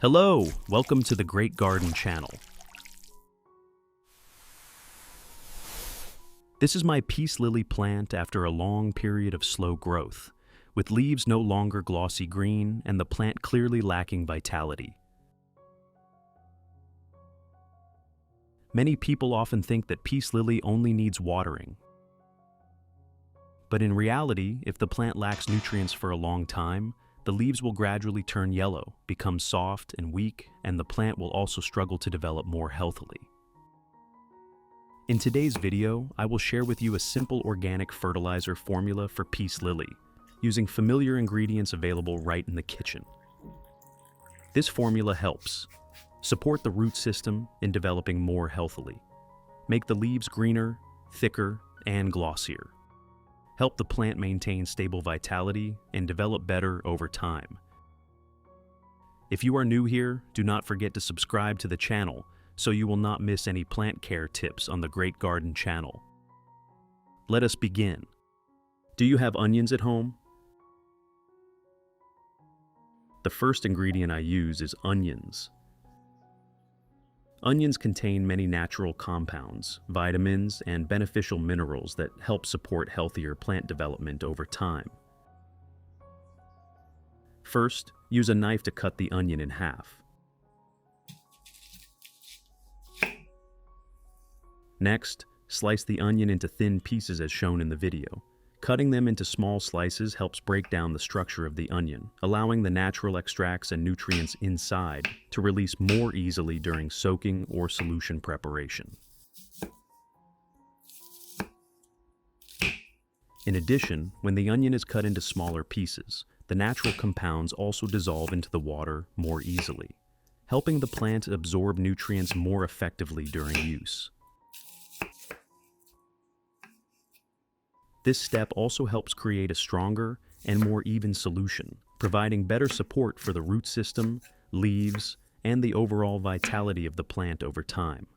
Hello, welcome to the Great Garden channel. This is my peace lily plant after a long period of slow growth, with leaves no longer glossy green and the plant clearly lacking vitality. Many people often think that peace lily only needs watering. But in reality, if the plant lacks nutrients for a long time, the leaves will gradually turn yellow, become soft and weak, and the plant will also struggle to develop more healthily. In today's video, I will share with you a simple organic fertilizer formula for peace lily, using familiar ingredients available right in the kitchen. This formula helps support the root system in developing more healthily, make the leaves greener, thicker, and glossier, help the plant maintain stable vitality and develop better over time. If you are new here, do not forget to subscribe to the channel so you will not miss any plant care tips on the Great Garden channel. Let us begin. Do you have onions at home? The first ingredient I use is onions. Onions contain many natural compounds, vitamins, and beneficial minerals that help support healthier plant development over time. First, use a knife to cut the onion in half. Next, slice the onion into thin pieces as shown in the video. Cutting them into small slices helps break down the structure of the onion, allowing the natural extracts and nutrients inside to release more easily during soaking or solution preparation. In addition, when the onion is cut into smaller pieces, the natural compounds also dissolve into the water more easily, helping the plant absorb nutrients more effectively during use. This step also helps create a stronger and more even solution, providing better support for the root system, leaves, and the overall vitality of the plant over time.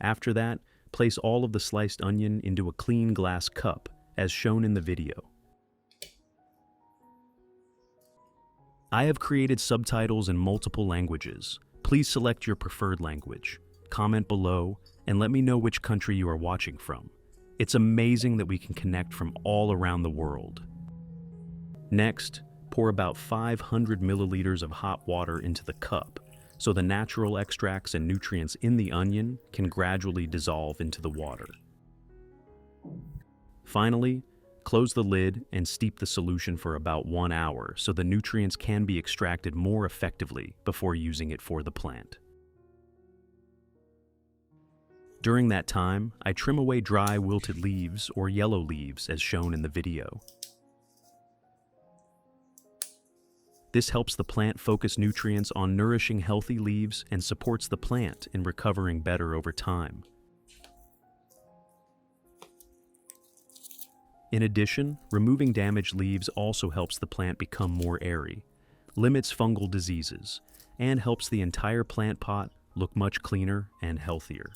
After that, place all of the sliced onion into a clean glass cup, as shown in the video. I have created subtitles in multiple languages. Please select your preferred language. Comment below and let me know which country you are watching from. It's amazing that we can connect from all around the world. Next, pour about 500 milliliters of hot water into the cup so the natural extracts and nutrients in the onion can gradually dissolve into the water. Finally, close the lid and steep the solution for about 1 hour so the nutrients can be extracted more effectively before using it for the plant. During that time, I trim away dry wilted leaves or yellow leaves as shown in the video. This helps the plant focus nutrients on nourishing healthy leaves and supports the plant in recovering better over time. In addition, removing damaged leaves also helps the plant become more airy, limits fungal diseases, and helps the entire plant pot look much cleaner and healthier.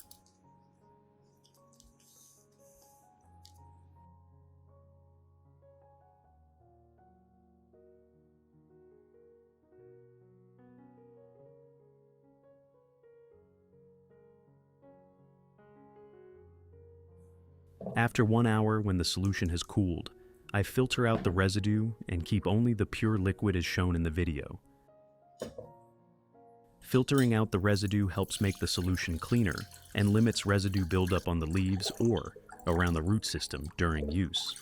After 1 hour, when the solution has cooled, I filter out the residue and keep only the pure liquid as shown in the video. Filtering out the residue helps make the solution cleaner and limits residue buildup on the leaves or around the root system during use.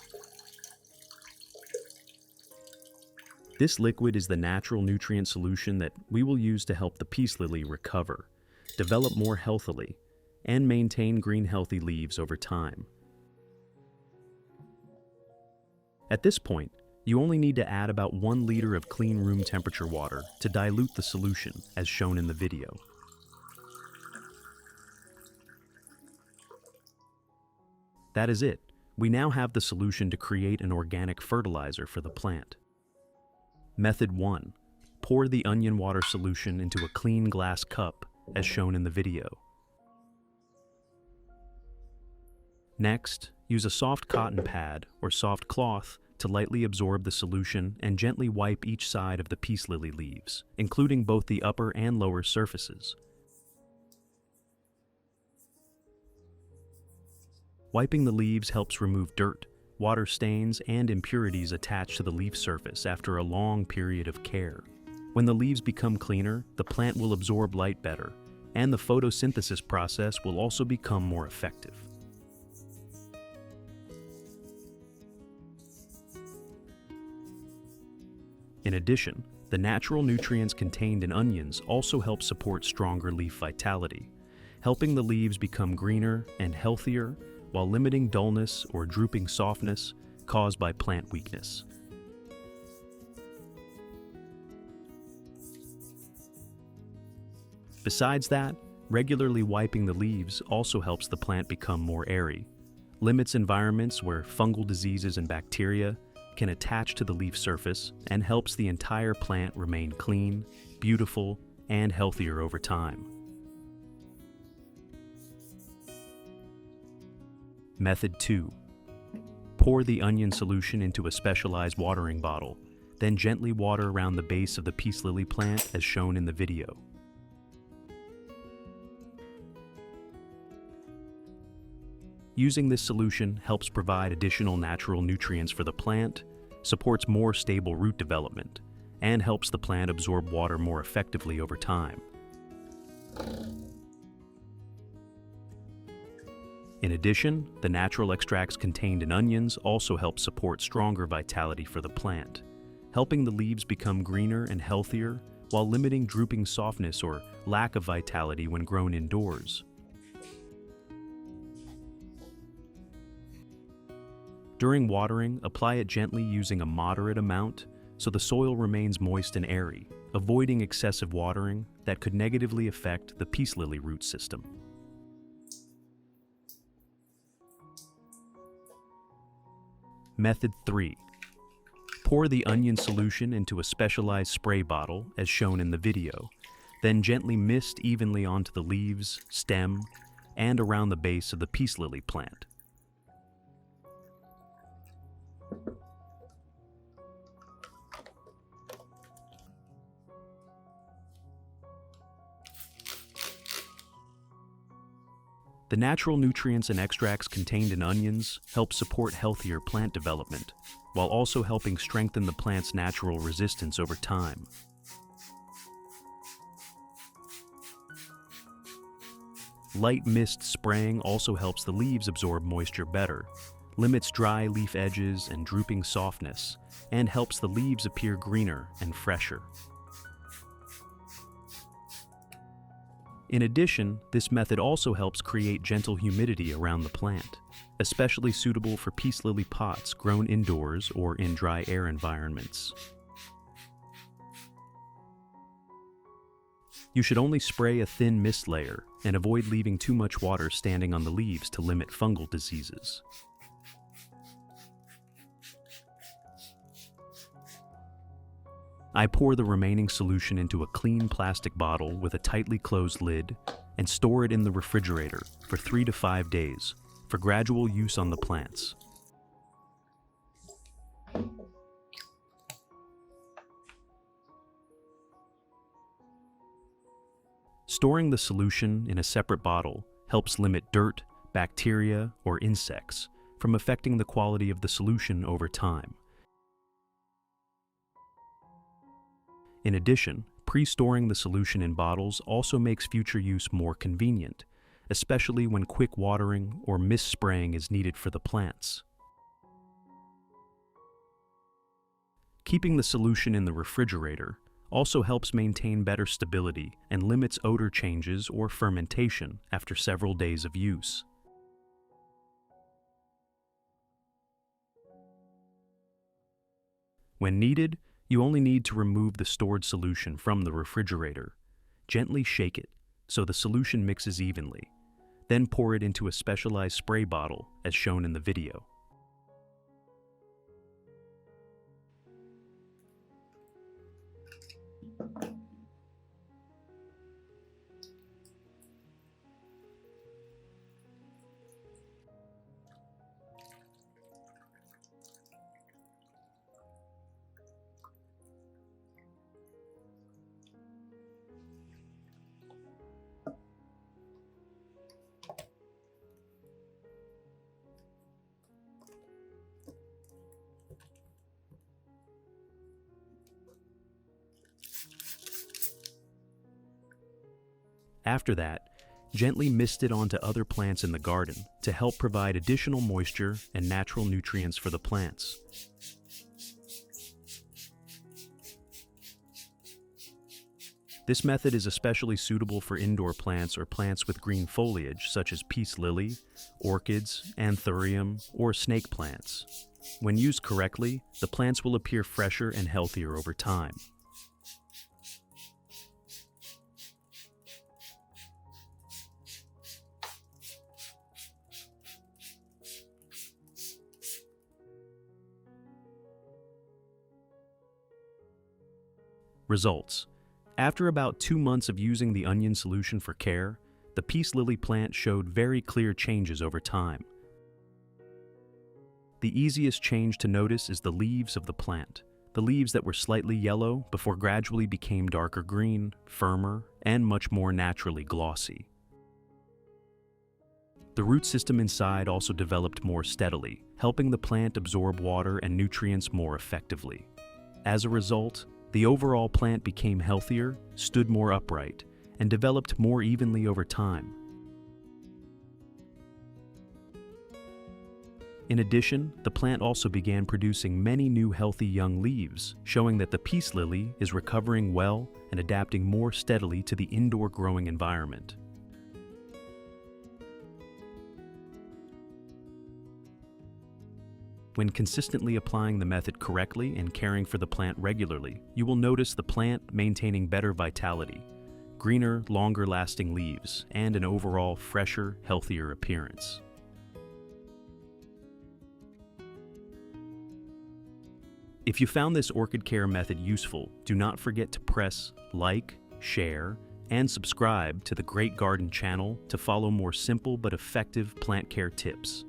This liquid is the natural nutrient solution that we will use to help the peace lily recover, develop more healthily, and maintain green healthy leaves over time. At this point, you only need to add about 1 liter of clean room temperature water to dilute the solution, as shown in the video. That is it. We now have the solution to create an organic fertilizer for the plant. Method 1. Pour the onion water solution into a clean glass cup, as shown in the video. Next, use a soft cotton pad or soft cloth to lightly absorb the solution and gently wipe each side of the peace lily leaves, including both the upper and lower surfaces. Wiping the leaves helps remove dirt, water stains, and impurities attached to the leaf surface after a long period of care. When the leaves become cleaner, the plant will absorb light better, and the photosynthesis process will also become more effective. In addition, the natural nutrients contained in onions also help support stronger leaf vitality, helping the leaves become greener and healthier while limiting dullness or drooping softness caused by plant weakness. Besides that, regularly wiping the leaves also helps the plant become more airy, limits environments where fungal diseases and bacteria can attach to the leaf surface, and helps the entire plant remain clean, beautiful, and healthier over time. Method 2. Pour the onion solution into a specialized watering bottle, then gently water around the base of the peace lily plant as shown in the video. Using this solution helps provide additional natural nutrients for the plant, supports more stable root development, and helps the plant absorb water more effectively over time. In addition, the natural extracts contained in onions also help support stronger vitality for the plant, helping the leaves become greener and healthier while limiting drooping softness or lack of vitality when grown indoors. During watering, apply it gently using a moderate amount so the soil remains moist and airy, avoiding excessive watering that could negatively affect the peace lily root system. Method 3. Pour the onion solution into a specialized spray bottle as shown in the video, then gently mist evenly onto the leaves, stem, and around the base of the peace lily plant. The natural nutrients and extracts contained in onions help support healthier plant development, while also helping strengthen the plant's natural resistance over time. Light mist spraying also helps the leaves absorb moisture better, limits dry leaf edges and drooping softness, and helps the leaves appear greener and fresher. In addition, this method also helps create gentle humidity around the plant, especially suitable for peace lily pots grown indoors or in dry air environments. You should only spray a thin mist layer and avoid leaving too much water standing on the leaves to limit fungal diseases. I pour the remaining solution into a clean plastic bottle with a tightly closed lid and store it in the refrigerator for 3 to 5 days for gradual use on the plants. Storing the solution in a separate bottle helps limit dirt, bacteria, or insects from affecting the quality of the solution over time. In addition, pre-storing the solution in bottles also makes future use more convenient, especially when quick watering or mist spraying is needed for the plants. Keeping the solution in the refrigerator also helps maintain better stability and limits odor changes or fermentation after several days of use. When needed, you only need to remove the stored solution from the refrigerator. Gently shake it so the solution mixes evenly. Then pour it into a specialized spray bottle as shown in the video. After that, gently mist it onto other plants in the garden to help provide additional moisture and natural nutrients for the plants. This method is especially suitable for indoor plants or plants with green foliage, such as peace lily, orchids, anthurium, or snake plants. When used correctly, the plants will appear fresher and healthier over time. Results. After about 2 months of using the onion solution for care, the peace lily plant showed very clear changes over time. The easiest change to notice is the leaves of the plant. The leaves that were slightly yellow before gradually became darker green, firmer, and much more naturally glossy. The root system inside also developed more steadily, helping the plant absorb water and nutrients more effectively. As a result, the overall plant became healthier, stood more upright, and developed more evenly over time. In addition, the plant also began producing many new healthy young leaves, showing that the peace lily is recovering well and adapting more steadily to the indoor growing environment. When consistently applying the method correctly and caring for the plant regularly, you will notice the plant maintaining better vitality, greener, longer-lasting leaves, and an overall fresher, healthier appearance. If you found this orchid care method useful, do not forget to press like, share, and subscribe to the Great Garden channel to follow more simple but effective plant care tips.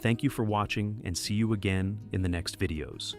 Thank you for watching, and see you again in the next videos.